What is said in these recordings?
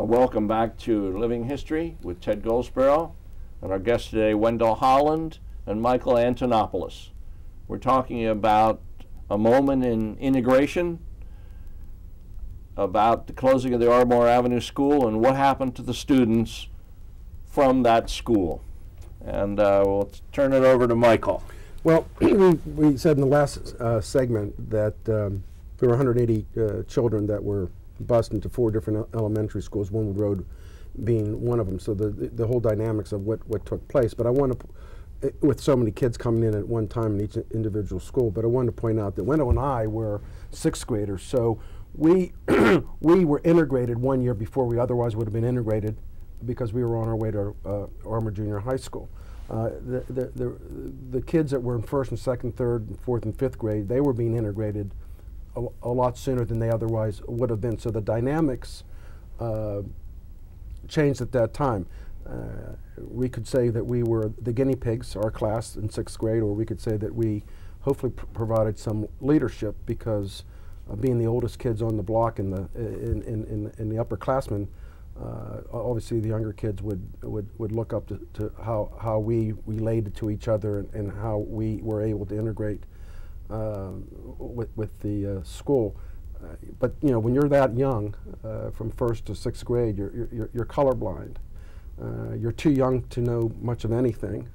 Welcome back to Living History with Ted Goldsborough and our guests today, Wendell Holland and Michael Antonoplos. We're talking about a moment in integration, about the closing of the Ardmore Avenue School and what happened to the students from that school. And we'll turn it over to Michael. Well, we said in the last segment that there were 180 children that were bused into 4 different elementary schools, Windward Road being one of them. So the whole dynamics of what took place. But I want to, with so many kids coming in at one time in each individual school, but I wanted to point out that Wendell and I were 6th graders. So we were integrated 1 year before we otherwise would have been integrated because we were on our way to Ardmore Junior High School. The kids that were in 1st and 2nd, 3rd, and 4th and 5th grade, they were being integrated a lot sooner than they otherwise would have been. So the dynamics changed at that time. We could say that we were the guinea pigs, our class in 6th grade, or we could say that we hopefully provided some leadership because being the oldest kids on the block in the upperclassmen, obviously the younger kids would look up to how we related to each other and how we were able to integrate with the school. But you know, when you're that young, from 1st to 6th grade, you're colorblind. You're too young to know much of anything,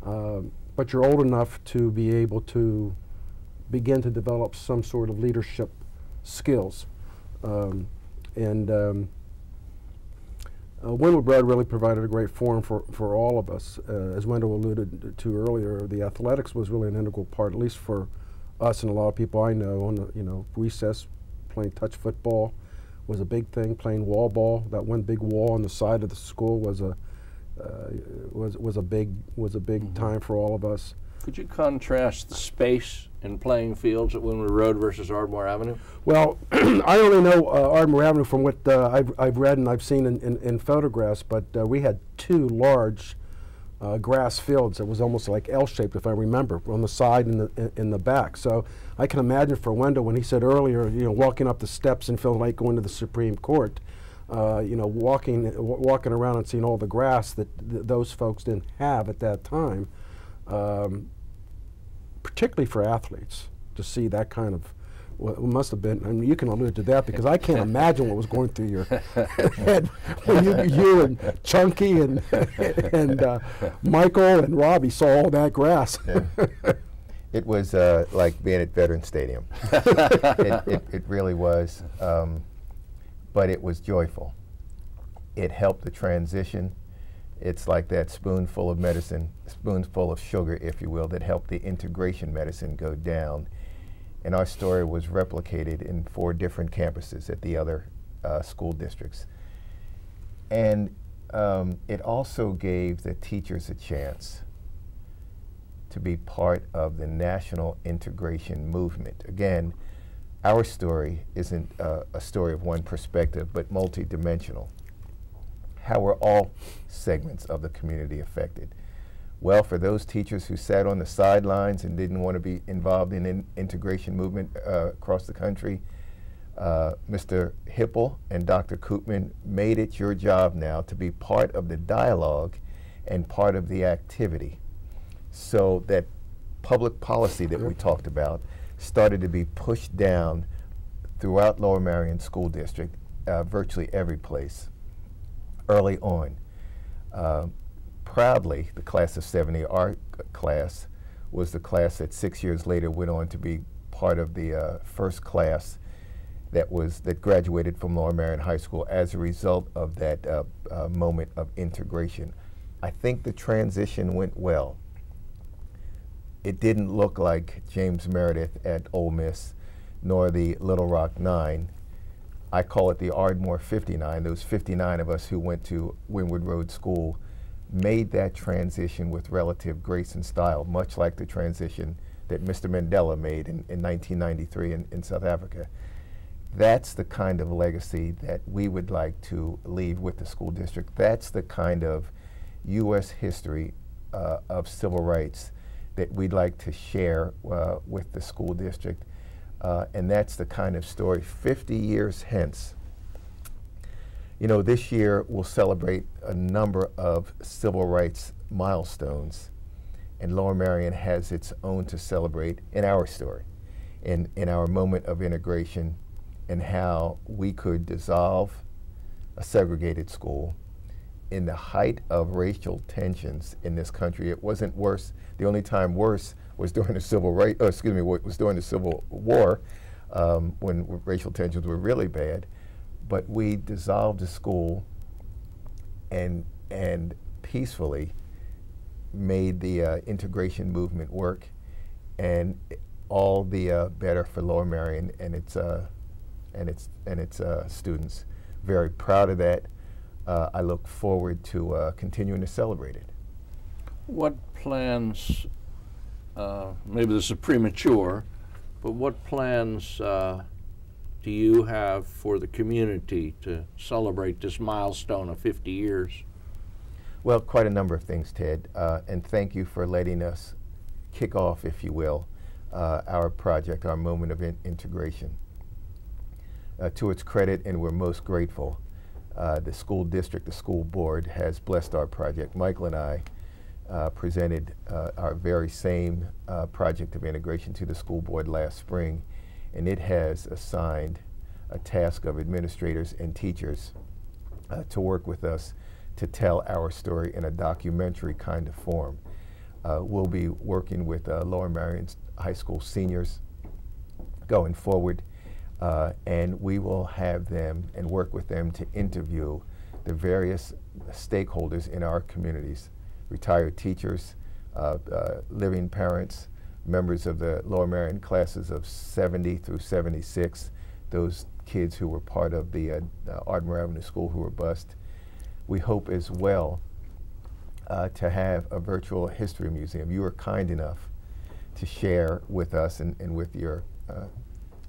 but you're old enough to be able to begin to develop some sort of leadership skills. Windward Road really provided a great forum for all of us. As Wendell alluded to earlier, the athletics was really an integral part, at least for us and a lot of people I know. On the recess, playing touch football was a big thing. Playing wall ball, that one big wall on the side of the school was a big time for all of us. Could you contrast the space in playing fields at Windward Road versus Ardmore Avenue? Well, I only know Ardmore Avenue from what I've read and I've seen in photographs, but we had 2 large grass fields. It was almost like L-shaped, if I remember, on the side and in the back. So I can imagine for Wendell when he said earlier, walking up the steps and feeling like going to the Supreme Court, walking around and seeing all the grass that those folks didn't have at that time. Particularly for athletes, to see that kind of, well, it must have been, I mean, you can allude to that because I can't imagine what was going through your head when you and Chunky and Michael and Robbie saw all that grass. Yeah. It was like being at Veterans Stadium. It really was, but it was joyful. It helped the transition. It's like that spoonful of medicine, spoonful of sugar, if you will, that helped the integration medicine go down. And our story was replicated in 4 different campuses at the other school districts. And it also gave the teachers a chance to be part of the national integration movement. Again, our story isn't a story of one perspective, but multidimensional. How were all segments of the community affected? Well, for those teachers who sat on the sidelines and didn't want to be involved in integration movement across the country, Mr. Hipple and Dr. Koopman made it your job now to be part of the dialogue and part of the activity, so that public policy that we talked about started to be pushed down throughout Lower Merion School District, virtually every place. Early on. Proudly, the class of 70, our class, was the class that 6 years later went on to be part of the first class that graduated from Lower Merion High School as a result of that moment of integration. I think the transition went well. It didn't look like James Meredith at Ole Miss, nor the Little Rock 9. I call it the Ardmore 59. Those 59 of us who went to Windward Road School made that transition with relative grace and style, much like the transition that Mr. Mandela made in 1993 in South Africa. That's the kind of legacy that we would like to leave with the school district. That's the kind of U.S. history of civil rights that we'd like to share with the school district. And that's the kind of story 50 years hence, You know, this year we'll celebrate a number of civil rights milestones, and Lower Merion has its own to celebrate in our story, in our moment of integration, and how we could dissolve a segregated school in the height of racial tensions in this country. It wasn't worse. The only time worse was during the Civil was during the Civil War, when racial tensions were really bad. But we dissolved the school and peacefully made the integration movement work, and all the better for Lower Merion and its students. Very proud of that. I look forward to continuing to celebrate it. What plans, maybe this is premature, but what plans do you have for the community to celebrate this milestone of 50 years? Well, quite a number of things, Ted, and thank you for letting us kick off, if you will, our project, our moment of integration. To its credit, and we're most grateful, the school district, the school board, has blessed our project. Michael and I presented our very same project of integration to the school board last spring, and it has assigned a task of administrators and teachers to work with us to tell our story in a documentary kind of form. We'll be working with Lower Merion High School seniors going forward, and we will have them and work with them to interview the various stakeholders in our communities: retired teachers, living parents, members of the Lower Merion classes of 70 through 76, those kids who were part of the Ardmore Avenue school who were bused. We hope as well to have a virtual history museum. You were kind enough to share with us and with your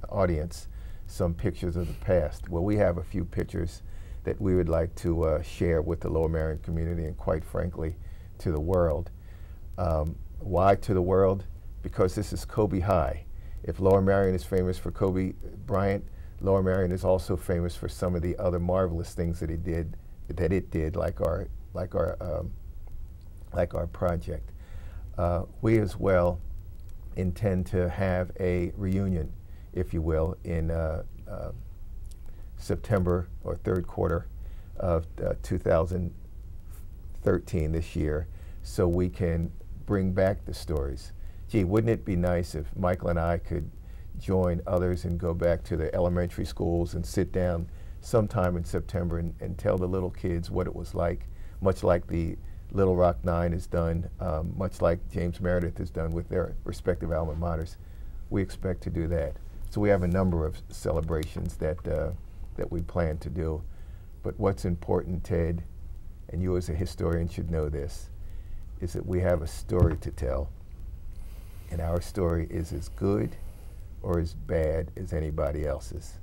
audience some pictures of the past. Well, we have a few pictures that we would like to share with the Lower Merion community and, quite frankly, to the world. Why to the world? Because this is Kobe High. If Lower Merion is famous for Kobe Bryant, Lower Merion is also famous for some of the other marvelous things that it did, like our project. We as well intend to have a reunion, if you will, in September or third quarter of 2013 this year, so we can bring back the stories. Gee, wouldn't it be nice if Michael and I could join others and go back to the elementary schools and sit down sometime in September and tell the little kids what it was like, much like the Little Rock Nine has done, much like James Meredith has done with their respective alma maters. We expect to do that. So we have a number of celebrations that we plan to do. But what's important, Ted, and you as a historian should know this, is that we have a story to tell. And our story is as good or as bad as anybody else's.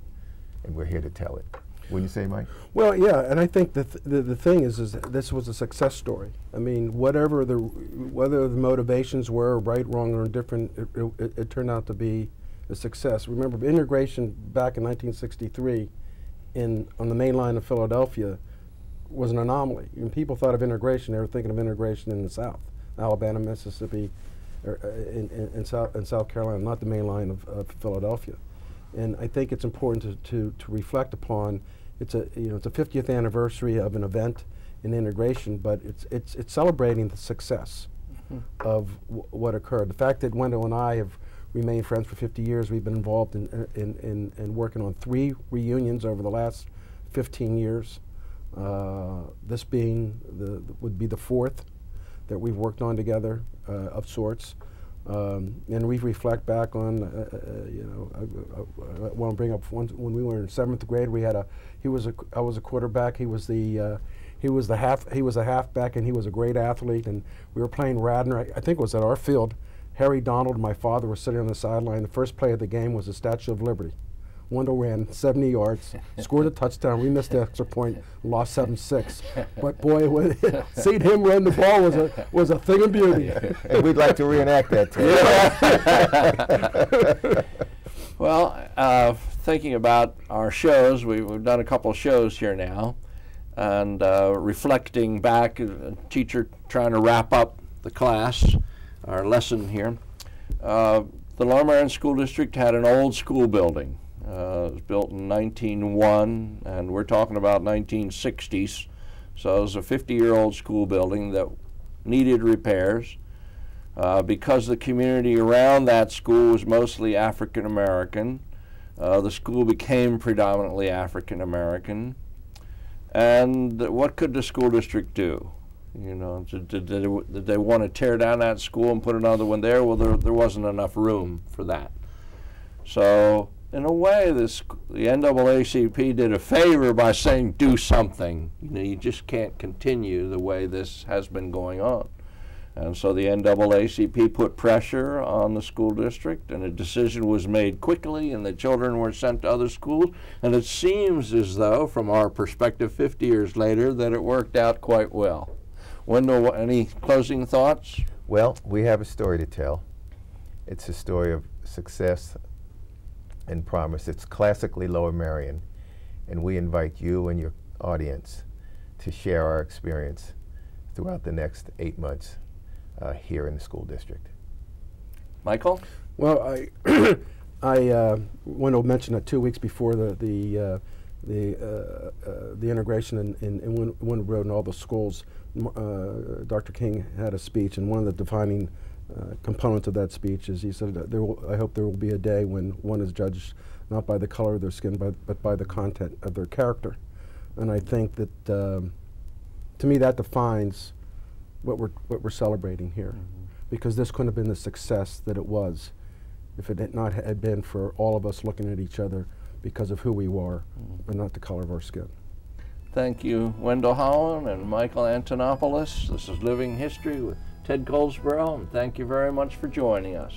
And we're here to tell it. Wouldn't you say, Mike? Well, yeah, and I think the thing is that this was a success story. I mean, whether the motivations were right, wrong, or indifferent, it turned out to be a success. Remember, integration back in 1963 on the main line of Philadelphia was an anomaly. When people thought of integration, they were thinking of integration in the South, Alabama, Mississippi, in South Carolina, not the main line of Philadelphia. And I think it's important to reflect upon. It's a 50th anniversary of an event in integration, but it's celebrating the success of what occurred. The fact that Wendell and I have remained friends for 50 years. We've been involved in working on 3 reunions over the last 15 years. This being would be the 4th that we've worked on together of sorts. And we reflect back on, I want to bring up when we were in 7th grade. I was a quarterback. He was a halfback, and he was a great athlete. And we were playing Radnor. I think it was at our field. Harry Donald and my father were sitting on the sideline. The first play of the game was the Statue of Liberty. Wendell ran 70 yards, scored a touchdown. We missed the extra point, lost 7-6. But boy, seeing him run the ball was a thing of beauty. And we'd like to reenact that too. Well, thinking about our shows, we've done a couple of shows here now, and reflecting back, a teacher trying to wrap up the class, our lesson here. The Merion School District had an old school building. It was built in 1901, and we're talking about 1960s. So it was a 50-year-old school building that needed repairs. Because the community around that school was mostly African American, the school became predominantly African American. And what could the school district do? You know, did they want to tear down that school and put another one there? Well, there wasn't enough room for that. So in a way, the NAACP did a favor by saying, do something. You know, you just can't continue the way this has been going on. And so the NAACP put pressure on the school district, and a decision was made quickly, and the children were sent to other schools. And it seems as though, from our perspective 50 years later, that it worked out quite well. Wendell, any closing thoughts? Well, we have a story to tell. It's a story of success and promise. It's classically Lower Merion, and we invite you and your audience to share our experience throughout the next 8 months here in the school district. Michael? Well, Wendell mentioned that 2 weeks before the integration in Wendell Road and all the schools, Dr. King had a speech, and one of the defining components of that speech is he said that I hope there will be a day when one is judged not by the color of their skin, but by the content of their character. And I think that, to me, that defines what we're celebrating here, because this couldn't have been the success that it was if it had not had been for all of us looking at each other because of who we were, but not the color of our skin. Thank you, Wendell Holland and Michael Antonoplos. This is Living History with Ted Goldsboro, and thank you very much for joining us.